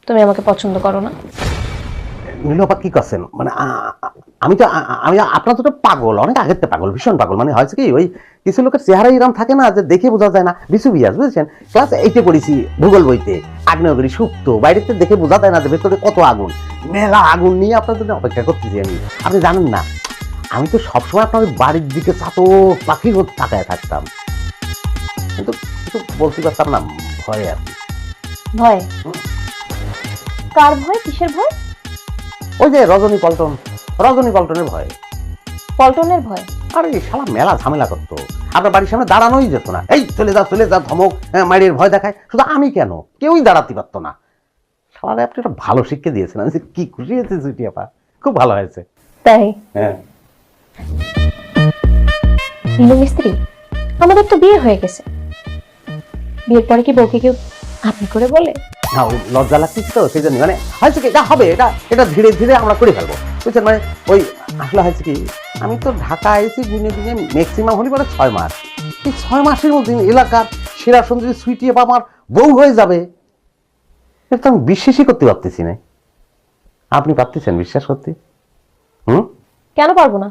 তুমি আমাকে পছন্দ করো না। নীলপা কি করছেন মানে আমি আপনার তো পাগল, অনেক আগের থেকে পাগল, ভীষণ পাগল। মানে হয়েছে কি, ওই কিছু লোকের চেহারা এরকম থাকে না যে দেখে বোঝা যায় না। বিছু বিয়াস বুঝেছেন, ক্লাস 8-এ পড়েছি ভূগোল বইতে, আগ্নেয়গিরি সুপ্ত, বাইরেতে দেখে বোঝা যায় না যে ভেতরে কত আগুন। মেলা আগুন নিয়ে আপনার জন্য অপেক্ষা করতেছি আমি। আপনি জানেন না, আমি তো সবসময় আপনার বাড়ির দিকে চাতক পাখির মতো তাকায় থাকতাম, কিন্তু কিছু বলতে পারতাম না, ভয়ে আর কি। ভয়? কার ভয়? কিসের ভয়? ওই যে রজনী পল্টনের ভয়। পল্টনের ভয়? আরে শালা মেলা ঝামেলা করতো, আপনার বাড়ির সামনে দাঁড়ানোই যেত না। এই চলে যা ধমক, মায়ের ভয় দেখায়। শুধু আমি কেন, কেউই দাঁড়াতে পারতো না। শালা আপনি একটা ভালো শিক্ষা দিয়েছেন, আমি কি খুশি হয়েছে সুইটি আপা, খুব ভালো হয়েছে। তাই? হ্যাঁ। নীলু মিস্ত্রি, আমাদের তো বিয়ে হয়ে গেছে, বিয়ের পরে কি বউকে কেউ আপনি করে বলে? না, ওই লজ্জা লাগতেছে তো সেই জন্য। মানে হয়েছে কি, এটা হবে, এটা ধীরে ধীরে আমরা করে ফেলবো, বুঝছেন। মানে ওই আসলে হয়েছে কি, আমি তো ঢাকা এসেছি দিনে দিনে ম্যাক্সিমাম হলে পরে 6 মাস। এই 6 মাসের মধ্যে এলাকার সেরা সুন্দরী সুইটি আপা আমার বউ হয়ে যাবে, এটা তো আমি বিশ্বাসই করতে পারতেছি না। আপনি পারতেছেন বিশ্বাস করতে? কেন পারবো না?